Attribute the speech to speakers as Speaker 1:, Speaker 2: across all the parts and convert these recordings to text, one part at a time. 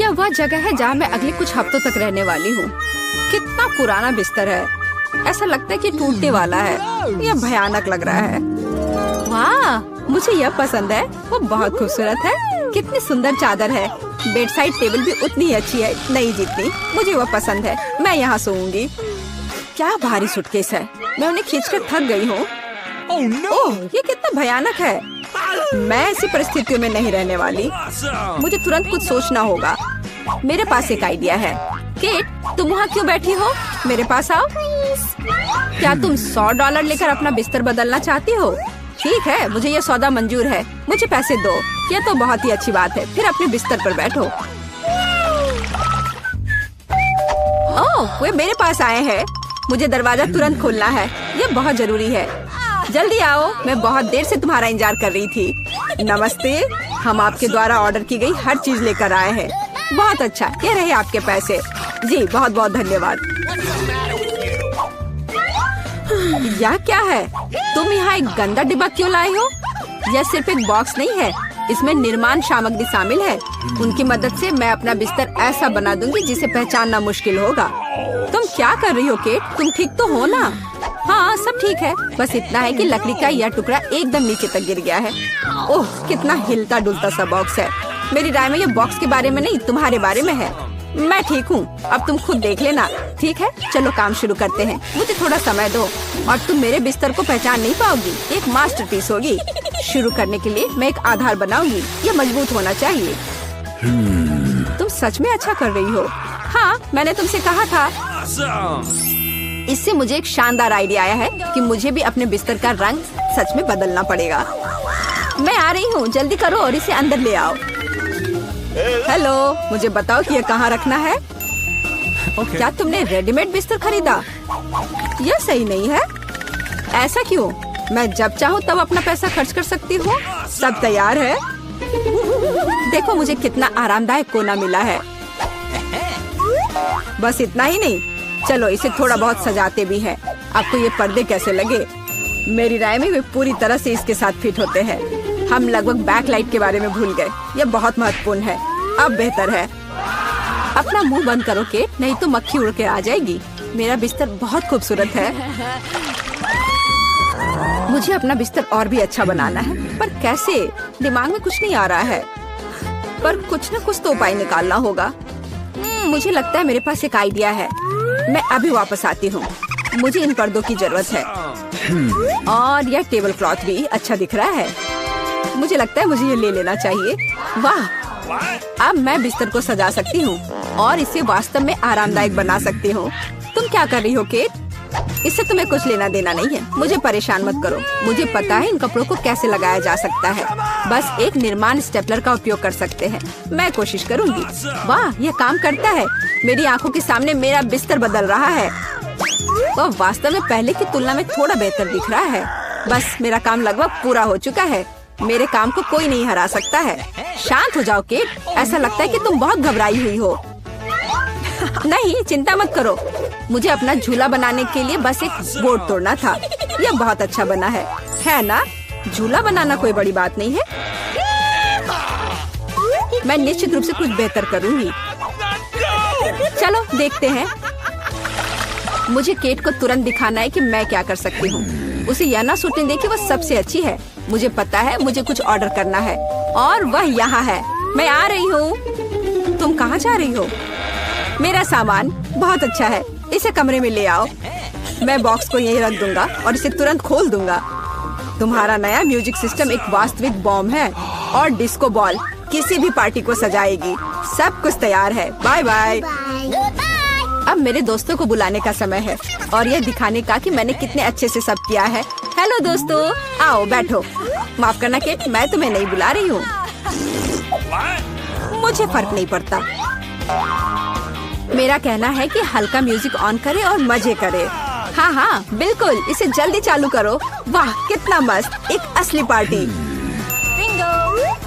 Speaker 1: यह वह जगह है जहाँ मैं अगले कुछ हफ्तों तक रहने वाली हूँ। कितना पुराना बिस्तर है, ऐसा लगता है कि टूटने वाला है। यह भयानक लग रहा है। वाह, मुझे यह पसंद है, वो बहुत खूबसूरत है। कितनी सुंदर चादर है। बेड साइड टेबल भी उतनी ही अच्छी है, नहीं जितनी। मुझे वह पसंद है, मैं यहाँ सोऊंगी। क्या भारी सूटकेस है, मैं उन्हें खींचकर थक गई हूँ। ओह, ये कितना भयानक है। मैं ऐसी परिस्थितियों में नहीं रहने वाली। मुझे तुरंत कुछ सोचना होगा। मेरे पास एक आइडिया है। केट, तुम वहाँ क्यों बैठी हो? मेरे पास आओ। क्या तुम $100 लेकर अपना बिस्तर बदलना चाहती हो? ठीक है, मुझे यह सौदा मंजूर है। मुझे पैसे दो। यह तो बहुत ही अच्छी बात है। फिर अपने बिस्तर पर बैठो। ओह, वे मेरे पास आए हैं। मुझे दरवाजा तुरंत खोलना है, यह बहुत जरूरी है। जल्दी आओ, मैं बहुत देर से तुम्हारा इंतजार कर रही थी। नमस्ते, हम आपके द्वारा ऑर्डर की गई हर चीज लेकर आए हैं। बहुत अच्छा, ये रहे आपके पैसे। जी बहुत बहुत धन्यवाद। यह क्या है? तुम यहाँ एक गंदा डिब्बा क्यों लाए हो? यह सिर्फ एक बॉक्स नहीं है, इसमें निर्माण सामग्री शामिल है। उनकी मदद से मैं अपना बिस्तर ऐसा बना दूंगी जिसे पहचानना मुश्किल होगा। तुम क्या कर रही हो केट? तुम ठीक तो हो ना? हाँ, सब ठीक है। बस इतना है कि लकड़ी का यह टुकड़ा एकदम नीचे तक गिर गया है। ओह, कितना हिलता डुलता सा बॉक्स है। मेरी राय में यह बॉक्स के बारे में नहीं, तुम्हारे बारे में है। मैं ठीक हूँ, अब तुम खुद देख लेना। ठीक है, चलो काम शुरू करते हैं। मुझे थोड़ा समय दो और तुम मेरे बिस्तर को पहचान नहीं पाओगी। एक मास्टरपीस होगी। शुरू करने के लिए मैं एक आधार बनाऊंगी। यह मजबूत होना चाहिए। तुम सच में अच्छा कर रही हो। हाँ, मैंने तुमसे कहा था। इससे मुझे एक शानदार आइडिया आया है कि मुझे भी अपने बिस्तर का रंग सच में बदलना पड़ेगा। मैं आ रही हूँ, जल्दी करो और इसे अंदर ले आओ। हेलो, मुझे बताओ कि यह कहाँ रखना है। क्या तुमने रेडीमेड बिस्तर खरीदा? यह सही नहीं है। ऐसा क्यों? मैं जब चाहूँ तब अपना पैसा खर्च कर सकती हूँ। सब तैयार है। देखो मुझे कितना आरामदायक कोना मिला है। बस इतना ही नहीं, चलो इसे थोड़ा बहुत सजाते भी हैं। आपको ये पर्दे कैसे लगे? मेरी राय में वे पूरी तरह से इसके साथ फिट होते हैं। हम लगभग बैकलाइट के बारे में भूल गए। यह बहुत महत्वपूर्ण है। अब बेहतर है। अपना मुंह बंद करो केट, नहीं तो मक्खी उड़ के आ जाएगी। मेरा बिस्तर बहुत खूबसूरत है। मुझे अपना बिस्तर और भी अच्छा बनाना है, पर कैसे? दिमाग में कुछ नहीं आ रहा है। पर कुछ न कुछ तो उपाय निकालना होगा। मुझे लगता है मेरे पास एक आइडिया है। मैं अभी वापस आती हूँ। मुझे इन पर्दों की जरूरत है और यह टेबल क्लॉथ भी अच्छा दिख रहा है। मुझे लगता है मुझे ये ले लेना चाहिए। वाह, अब मैं बिस्तर को सजा सकती हूँ और इसे वास्तव में आरामदायक बना सकती हूँ। तुम क्या कर रही हो केट? इससे तुम्हें कुछ लेना देना नहीं है। मुझे परेशान मत करो। मुझे पता है इन कपड़ों को कैसे लगाया जा सकता है। बस एक निर्माण स्टेपलर का उपयोग कर सकते हैं। मैं कोशिश करूँगी। वाह, यह काम करता है। मेरी आंखों के सामने मेरा बिस्तर बदल रहा है। वह वास्तव में पहले की तुलना में थोड़ा बेहतर दिख रहा है। बस मेरा काम लगभग पूरा हो चुका है। मेरे काम को कोई नहीं हरा सकता है। शांत हो जाओ केट, ऐसा लगता है कि तुम बहुत घबराई हुई हो। नहीं, चिंता मत करो। मुझे अपना झूला बनाने के लिए बस एक बोर्ड तोड़ना था। यह बहुत अच्छा बना है ना? झूला बनाना कोई बड़ी बात नहीं है। मैं निश्चित रूप से कुछ बेहतर करूंगी। चलो देखते हैं। मुझे केट को तुरंत दिखाना है कि मैं क्या कर सकती हूँ। उसे यह ना सोचने दे कि वह सबसे अच्छी है। मुझे पता है मुझे कुछ ऑर्डर करना है और वह यहाँ है। मैं आ रही हूँ। तुम कहाँ जा रही हो? मेरा सामान बहुत अच्छा है, इसे कमरे में ले आओ। मैं बॉक्स को यहीं रख दूंगा और इसे तुरंत खोल दूंगा। तुम्हारा नया म्यूजिक सिस्टम एक वास्तविक बॉम्ब है और डिस्को बॉल किसी भी पार्टी को सजाएगी। सब कुछ तैयार है। Bye bye. अब मेरे दोस्तों को बुलाने का समय है और यह दिखाने का कि मैंने कितने अच्छे से सब किया है। हेलो दोस्तों, आओ बैठो। माफ करना केट, मैं तुम्हें नहीं बुला रही हूँ। मुझे फर्क नहीं पड़ता। मेरा कहना है कि हल्का म्यूजिक ऑन करे और मजे करे। हाँ हाँ बिल्कुल, इसे जल्दी चालू करो। वाह कितना मस्त, एक असली पार्टी।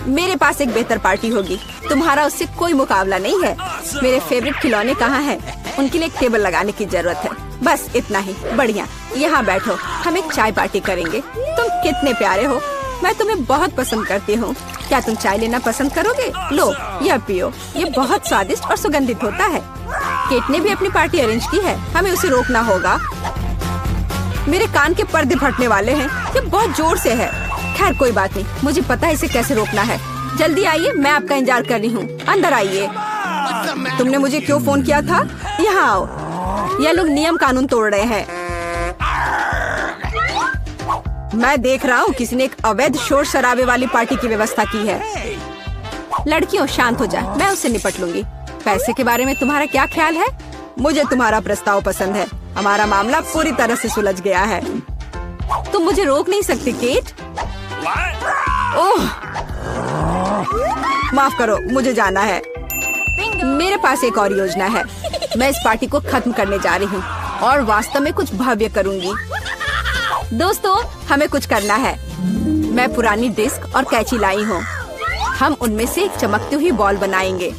Speaker 1: मेरे पास एक बेहतर पार्टी होगी। तुम्हारा उससे कोई मुकाबला नहीं है। मेरे फेवरेट खिलौने कहाँ हैं? उनके लिए एक टेबल लगाने की जरूरत है। बस इतना ही। बढ़िया, यहाँ बैठो, हम एक चाय पार्टी करेंगे। तुम कितने प्यारे हो। मैं तुम्हें बहुत पसंद करती हूँ। क्या तुम चाय लेना पसंद करोगे? लो, यह पियो। ये बहुत स्वादिष्ट और सुगंधित होता है। केट ने भी अपनी पार्टी अरेंज की है, हमें उसे रोकना होगा। मेरे कान के पर्दे फटने वाले हैं, ये बहुत जोर से है। खैर कोई बात नहीं, मुझे पता है इसे कैसे रोकना है। जल्दी आइए, मैं आपका इंतजार कर रही हूँ। अंदर आइए। तुमने मुझे क्यों फोन किया था? यहाँ आओ। ये लोग नियम कानून तोड़ रहे हैं। मैं देख रहा हूँ किसी ने एक अवैध शोर शराबे वाली पार्टी की व्यवस्था की है। लड़कियों शांत हो जाए, मैं उससे निपट लूंगी। पैसे के बारे में तुम्हारा क्या ख्याल है? मुझे तुम्हारा प्रस्ताव पसंद है। हमारा मामला पूरी तरह से सुलझ गया है। तुम मुझे रोक नहीं सकती केट। ओह, माफ करो, मुझे जाना है। मेरे पास एक और योजना है। मैं इस पार्टी को खत्म करने जा रही हूँ और वास्तव में कुछ भव्य करूँगी। दोस्तों, हमें कुछ करना है। मैं पुरानी डिस्क और कैंची लाई हूँ। हम उनमें से एक चमकती हुई बॉल बनाएंगे।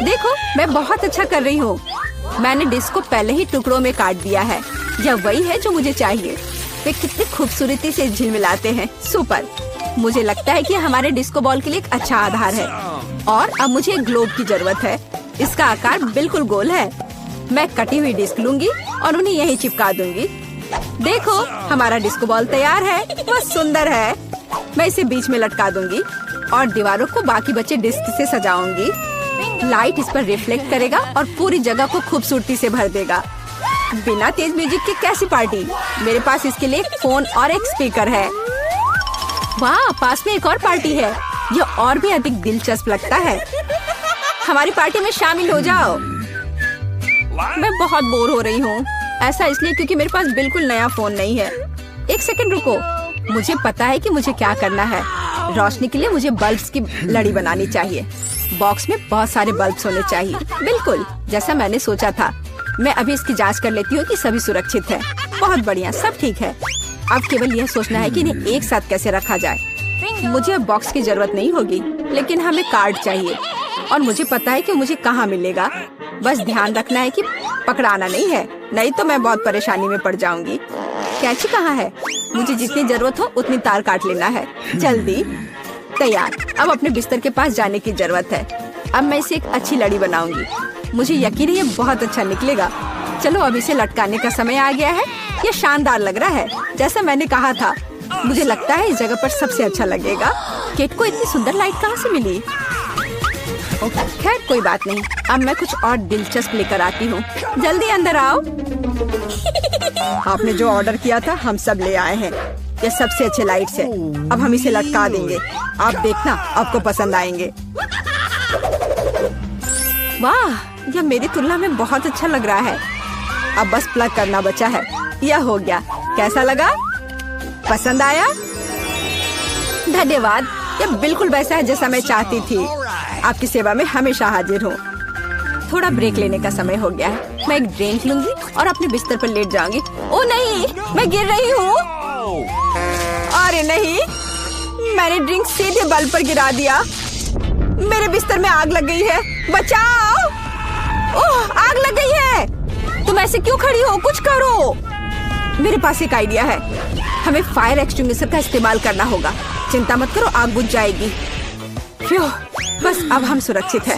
Speaker 1: देखो, मैं बहुत अच्छा कर रही हूँ। मैंने डिस्क को पहले ही टुकड़ों में काट दिया है। यह वही है जो मुझे चाहिए। वे कितनी खूबसूरती से झिलमिलाते हैं। सुपर। मुझे लगता है कि हमारे डिस्को बॉल के लिए एक अच्छा आधार है। और अब मुझे एक ग्लोब की जरूरत है। इसका आकार बिल्कुल गोल है। मैं कटी हुई डिस्क लूंगी और उन्हें यहीं चिपका दूंगी। देखो, हमारा डिस्को बॉल तैयार है। वह सुंदर है। मैं इसे बीच में लटका दूंगी और दीवारों को बाकी बचे डिस्क से सजाऊंगी। लाइट इस पर रिफ्लेक्ट करेगा और पूरी जगह को खूबसूरती से भर देगा। बिना तेज म्यूजिक के कैसी पार्टी? मेरे पास इसके लिए एक फोन और एक स्पीकर है। वाह, पास में एक और पार्टी है। यह और भी अधिक दिलचस्प लगता है। हमारी पार्टी में शामिल हो जाओ। मैं बहुत बोर हो रही हूँ। ऐसा इसलिए क्योंकि मेरे पास बिल्कुल नया फोन नहीं है। एक सेकंड रुको, मुझे पता है कि मुझे क्या करना है। रोशनी के लिए मुझे बल्ब्स की लड़ी बनानी चाहिए। बॉक्स में बहुत सारे बल्ब्स होने चाहिए, बिल्कुल जैसा मैंने सोचा था। मैं अभी इसकी जांच कर लेती हूँ कि सभी सुरक्षित है। बहुत बढ़िया, सब ठीक है। अब केवल यह सोचना है कि इन्हें एक साथ कैसे रखा जाए। मुझे अब बॉक्स की जरूरत नहीं होगी, लेकिन हमें कार्ड चाहिए और मुझे पता है कि मुझे कहाँ मिलेगा। बस ध्यान रखना है कि पकड़ाना नहीं है, नहीं तो मैं बहुत परेशानी में पड़ जाऊंगी। कैंची कहाँ है? मुझे जितनी जरूरत हो उतनी तार काट लेना है। जल्दी। तैयार। अब अपने बिस्तर के पास जाने की जरूरत है। अब मैं इसे एक अच्छी लड़ी बनाऊंगी। मुझे यकीन है ये बहुत अच्छा निकलेगा। चलो, अब इसे लटकाने का समय आ गया है। ये शानदार लग रहा है, जैसा मैंने कहा था। मुझे लगता है इस जगह पर सबसे अच्छा लगेगा। केट को इतनी सुंदर लाइट कहाँ से मिली? खैर कोई बात नहीं, अब मैं कुछ और दिलचस्प लेकर आती हूँ। जल्दी अंदर आओ। आपने जो ऑर्डर किया था हम सब ले आए हैं। ये सबसे अच्छे लाइट्स है। अब हम इसे लटका देंगे। आप देखना, आपको पसंद आएंगे। वाह, यह मेरी तुलना में बहुत अच्छा लग रहा है। अब बस प्लग करना बचा है। यह हो गया। कैसा लगा? पसंद आया? धन्यवाद। यह बिल्कुल वैसा है जैसा मैं चाहती थी। आपकी सेवा में हमेशा हाजिर हूँ। थोड़ा ब्रेक लेने का समय हो गया है। मैं एक ड्रिंक लूंगी और अपने बिस्तर पर लेट जाऊंगी। ओ नहीं, मैं गिर रही हूँ। अरे नहीं, मैंने ड्रिंक सीधे बल्ब पर गिरा दिया। मेरे बिस्तर में आग लग गई है। बचाओ! ओह, आग लग गई है। तुम ऐसे क्यों खड़ी हो? कुछ करो। मेरे पास एक आइडिया है। हमें फायर एक्सटिंग्विशर का इस्तेमाल करना होगा। चिंता मत करो, आग बुझ जाएगी। फ्यू, बस अब हम सुरक्षित हैं।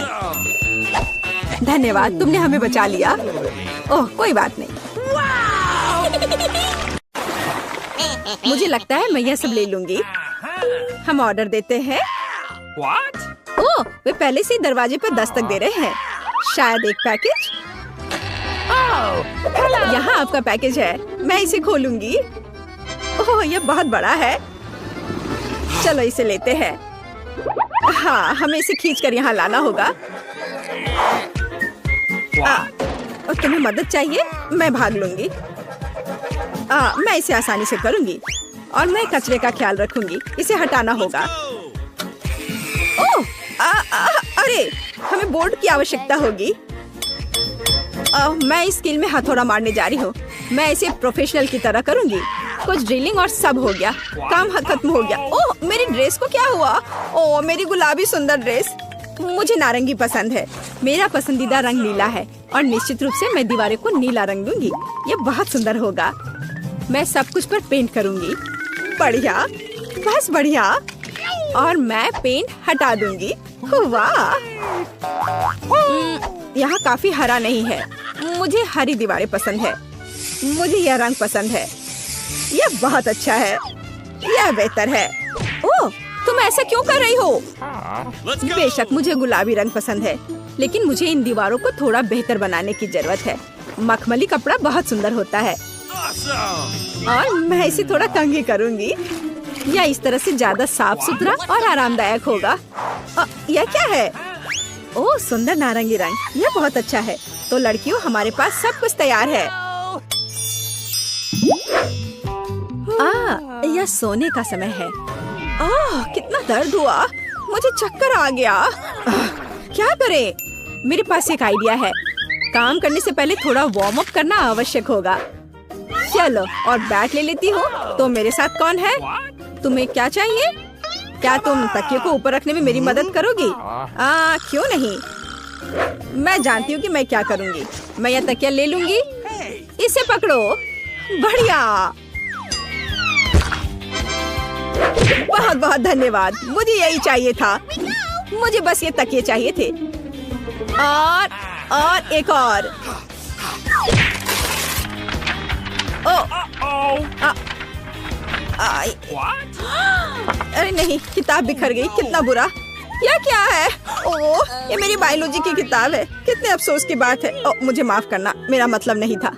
Speaker 1: धन्यवाद, तुमने हमें बचा लिया। ओह, कोई बात नहीं। मुझे लगता है मैं यह सब ले लूंगी। हम ऑर्डर देते हैं। ओह, वे पहले से ही दरवाजे पर दस्तक दे रहे हैं। शायद एक पैकेज। यहाँ आपका पैकेज है। मैं इसे खोलूंगी। ओह, यह बहुत बड़ा है। चलो इसे लेते हैं। हाँ, हमें इसे खींचकर यहाँ लाना होगा। और तुम्हें मदद चाहिए? मैं भाग लूंगी। मैं इसे आसानी से करूंगी और मैं कचरे का ख्याल रखूंगी। इसे हटाना होगा। ओह, अरे, हमें बोर्ड की आवश्यकता होगी। मैं इस स्किल में हथौड़ा मारने जा रही हूँ। मैं इसे प्रोफेशनल की तरह करूंगी। कुछ ड्रिलिंग और सब हो गया। काम खत्म हो गया। ओह, मेरी ड्रेस को क्या हुआ? ओह, मेरी गुलाबी सुंदर ड्रेस। मुझे नारंगी पसंद है। मेरा पसंदीदा रंग नीला है और निश्चित रूप से मैं दीवारें को नीला रंग दूंगी। ये बहुत सुंदर होगा। मैं सब कुछ पर पेंट करूंगी। बढ़िया, बस बढ़िया। और मैं पेंट हटा दूंगी। वाह! यहाँ काफी हरा नहीं है। मुझे हरी दीवारें पसंद है। मुझे यह रंग पसंद है। यह बहुत अच्छा है। यह बेहतर है। ओह, तुम ऐसा क्यों कर रही हो? बेशक मुझे गुलाबी रंग पसंद है, लेकिन मुझे इन दीवारों को थोड़ा बेहतर बनाने की जरूरत है। मखमली कपड़ा बहुत सुंदर होता है और मैं इसे थोड़ा कंघी करूंगी। यह इस तरह से ज्यादा साफ सुथरा और आरामदायक होगा। यह क्या है? ओह, सुंदर नारंगी रंग। यह बहुत अच्छा है। तो लड़कियों, हमारे पास सब कुछ तैयार है। यह सोने का समय है। कितना दर्द हुआ। मुझे चक्कर आ गया। क्या करें? मेरे पास एक आइडिया है। काम करने से पहले थोड़ा वार्म अप करना आवश्यक होगा। चलो, और बैट ले लेती हूँ। तो मेरे साथ कौन है? तुम्हें क्या चाहिए? क्या तुम तकिए को ऊपर रखने में मेरी मदद करोगी? क्यों नहीं? मैं जानती हूँ कि मैं क्या करूँगी। मैं यह तकिया ले लूंगी। इसे पकड़ो। बढ़िया। बहुत बहुत धन्यवाद। मुझे यही चाहिए था। मुझे बस ये तकिए चाहिए थे। और एक और। अरे नहीं, किताब बिखर गई। कितना बुरा। यह क्या है? ओह, ये मेरी बायोलॉजी की किताब है। कितने अफसोस की बात है। मुझे माफ करना, मेरा मतलब नहीं था।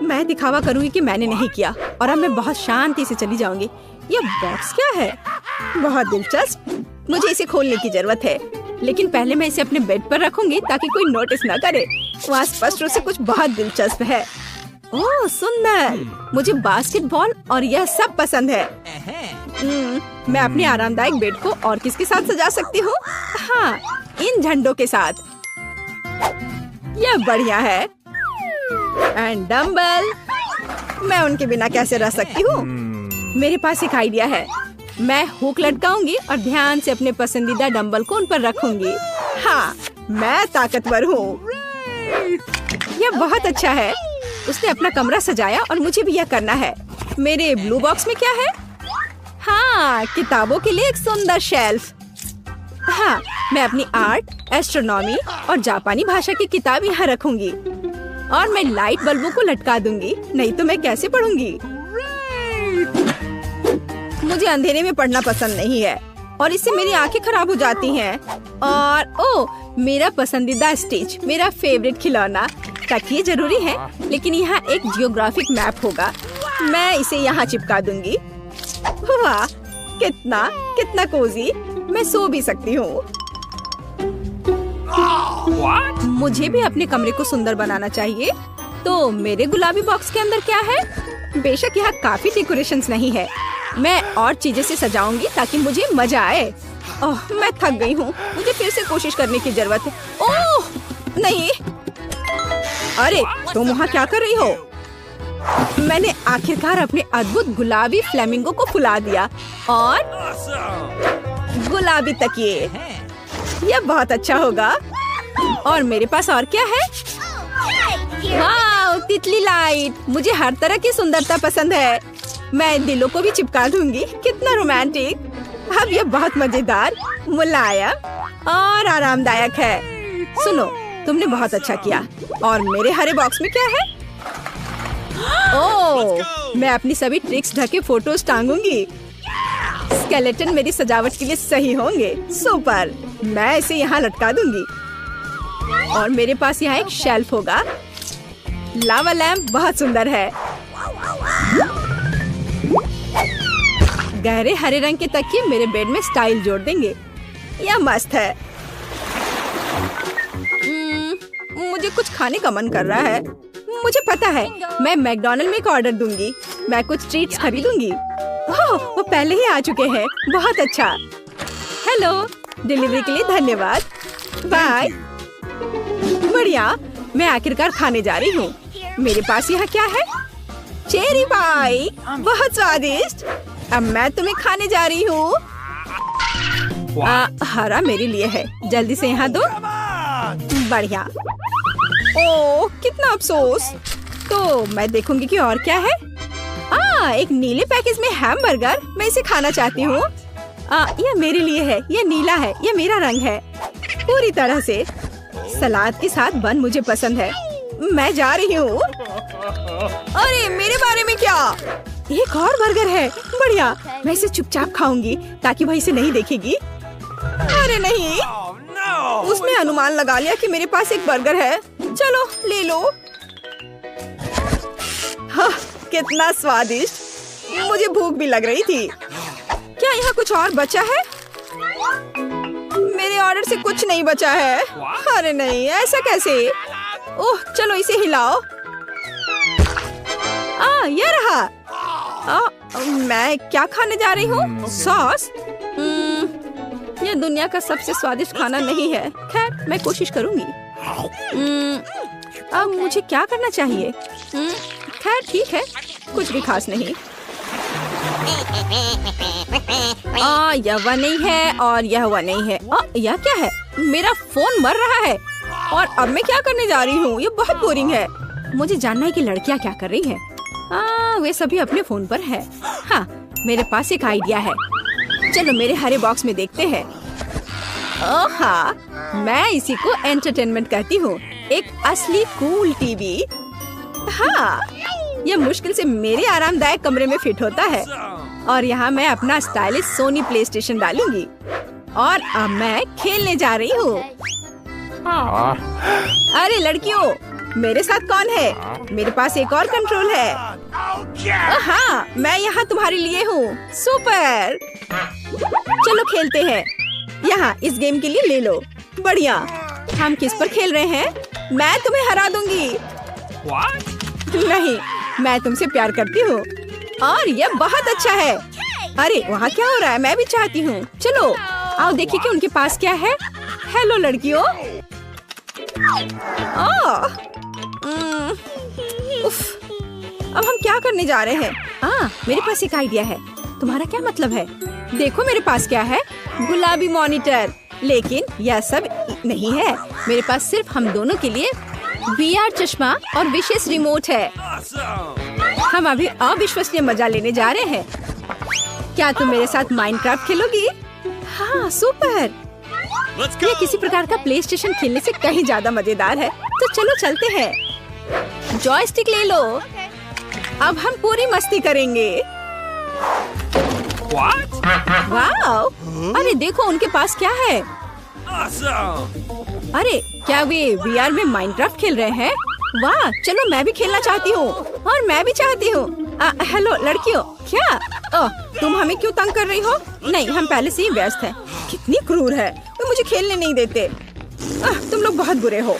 Speaker 1: मैं दिखावा करूंगी कि मैंने नहीं किया और अब मैं बहुत शांति से चली जाऊंगी। यह बॉक्स क्या है? बहुत दिलचस्प। मुझे इसे खोलने की जरूरत है, लेकिन पहले मैं इसे अपने बेड पर रखूंगी ताकि कोई नोटिस न करे। वहाँ स्पष्ट रूप से कुछ बहुत दिलचस्प है। ओह, सुंदर। मुझे बास्केटबॉल और यह सब पसंद है। मैं अपने आरामदायक बेड को और किसके साथ सजा सकती हूँ? हाँ, इन झंडों के साथ। यह बढ़िया है। And dumbbell. मैं उनके बिना कैसे रह सकती हूँ? मेरे पास एक आइडिया है। मैं हुक लटकाऊंगी और ध्यान से अपने पसंदीदा डंबल को उन पर रखूंगी। हाँ, मैं ताकतवर हूँ। यह बहुत अच्छा है। उसने अपना कमरा सजाया और मुझे भी यह करना है। मेरे ब्लू बॉक्स में क्या है? हाँ, किताबों के लिए एक सुंदर शेल्फ। हाँ, मैं अपनी आर्ट, एस्ट्रोनॉमी और जापानी भाषा की किताब यहाँ रखूंगी और मैं लाइट बल्बों को लटका दूंगी, नहीं तो मैं कैसे पढ़ूंगी? मुझे अंधेरे में पढ़ना पसंद नहीं है और इससे मेरी आंखें खराब हो जाती हैं। और मेरा पसंदीदा स्टिच, मेरा फेवरेट खिलौना। तकिए जरूरी है, लेकिन यहाँ एक जियोग्राफिक मैप होगा। मैं इसे यहाँ चिपका दूंगी। वाह, कितना कितना कोजी। मैं सो भी सकती हूँ। मुझे भी अपने कमरे को सुंदर बनाना चाहिए। तो मेरे गुलाबी बॉक्स के अंदर क्या है? बेशक यहाँ काफी डेकोरेशंस नहीं है। मैं और चीजें से सजाऊंगी ताकि मुझे मजा आए। मैं थक गई हूँ। मुझे फिर से कोशिश करने की जरूरत है। ओह नहीं। अरे तुम वहाँ क्या कर रही हो? मैंने आखिरकार अपने अद्भुत गुलाबी फ्लेमिंगो को फुला दिया और गुलाबी तकिए। यह बहुत अच्छा होगा। और मेरे पास और क्या है? वाह, तितली लाइट। मुझे हर तरह की सुंदरता पसंद है। मैं दिलों को भी चिपका दूंगी। कितना रोमांटिक। अब यह बहुत मजेदार, मुलायम और आरामदायक है। सुनो, तुमने बहुत अच्छा किया। और मेरे हरे बॉक्स में क्या है? ओह, मैं अपनी सभी ट्रिक्स ढके फोटोज टांगूंगी। स्केलेटन मेरी सजावट के लिए सही होंगे। सुपर। मैं इसे यहाँ लटका दूंगी और मेरे पास यहाँ एक शेल्फ होगा। लावा लैंप बहुत सुंदर है। गहरे हरे रंग के तकिए मेरे बेड में स्टाइल जोड़ देंगे। यह मस्त है। मुझे कुछ खाने का मन कर रहा है। मुझे पता है, मैं मैकडॉनल्ड में एक ऑर्डर दूंगी। मैं कुछ ट्रीट्स खरीदूंगी। वो पहले ही आ चुके हैं। बहुत अच्छा। हेलो, डिलीवरी के लिए धन्यवाद। बाय। बढ़िया, मैं आखिरकार खाने जा रही हूँ। मेरे पास यहाँ क्या है? चेरी पाई। बहुत स्वादिष्ट। अब मैं तुम्हें खाने जा रही हूँ। हरा मेरे लिए है। जल्दी से यहाँ दो। बढ़िया। ओह, कितना अफसोस। तो मैं देखूंगी कि और क्या है। एक नीले पैकेज में हैमबर्गर। मैं इसे खाना चाहती हूँ। ये मेरे लिए है, ये नीला है, ये मेरा रंग है पूरी तरह से। सलाद के साथ बन मुझे पसंद है। मैं जा रही हूँ। अरे मेरे बारे में क्या? एक और बर्गर है, बढ़िया। मैं इसे चुपचाप खाऊंगी ताकि वह इसे नहीं देखेगी। अरे नहीं, उसने अनुमान लगा लिया कि मेरे पास एक बर्गर है। चलो ले लो। हाँ, कितना स्वादिष्ट। मुझे भूख भी लग रही थी। क्या यहाँ कुछ और बचा है? मेरे ऑर्डर से कुछ नहीं बचा है। अरे नहीं, ऐसा कैसे? ओह, चलो इसे हिलाओ। ये रहा। मैं क्या खाने जा रही हूँ? सॉस? यह दुनिया का सबसे स्वादिष्ट खाना नहीं है। खैर, मैं कोशिश करूंगी। अब मुझे क्या करना चाहिए? खैर ठीक है, कुछ भी खास नहीं। यह वह नहीं है और यह वह नहीं है। यह क्या है? मेरा फोन मर रहा है और अब मैं क्या करने जा रही हूँ? ये बहुत बोरिंग है। मुझे जानना है कि लड़कियाँ क्या कर रही हैं। वे सभी अपने फोन पर है। हाँ, मेरे पास एक आइडिया है। चलो मेरे हरे बॉक्स में देखते हैं। हाँ, मैं इसी को एंटरटेनमेंट कहती हूँ। एक असली कूल टीवी। हाँ, यह मुश्किल से मेरे आरामदायक कमरे में फिट होता है। और यहाँ मैं अपना स्टाइलिश सोनी प्ले स्टेशन डालूंगी और अब मैं खेलने जा रही हूँ। अरे लड़कियों, मेरे साथ कौन है? मेरे पास एक और कंट्रोल है। हाँ, मैं यहाँ तुम्हारे लिए हूँ। सुपर। चलो खेलते हैं। यहाँ इस गेम के लिए ले लो। बढ़िया। हम किस पर खेल रहे हैं? मैं तुम्हें हरा दूंगी। नहीं, मैं तुमसे प्यार करती हूँ और यह बहुत अच्छा है। अरे वहाँ क्या हो रहा है? मैं भी चाहती हूँ। चलो आओ देखिए कि उनके पास क्या है। हेलो लड़कियों। उफ, अब हम क्या करने जा रहे हैं? मेरे पास एक आइडिया है। तुम्हारा क्या मतलब है? देखो मेरे पास क्या है। गुलाबी मॉनिटर। लेकिन यह सब नहीं है। मेरे पास सिर्फ हम दोनों के लिए VR चश्मा और विशेष रिमोट है। हम अभी अविश्वसनीय मजा लेने जा रहे हैं। क्या तुम मेरे साथ माइनक्राफ्ट खेलोगी? हाँ, सुपर। ये किसी प्रकार का प्ले स्टेशन खेलने से कहीं ज्यादा मजेदार है। तो चलो चलते हैं। जॉयस्टिक ले लो। अब हम पूरी मस्ती करेंगे। वाओ! अरे देखो उनके पास क्या है। अरे क्या वे VR में माइनक्राफ्ट खेल रहे हैं? वाह, चलो मैं भी खेलना चाहती हूँ। और मैं भी चाहती हूँ। हेलो लड़कियों। क्या? तुम हमें क्यों तंग कर रही हो? नहीं, हम पहले से ही व्यस्त हैं। कितनी क्रूर है, वो मुझे खेलने नहीं देते। तुम लोग बहुत बुरे हो।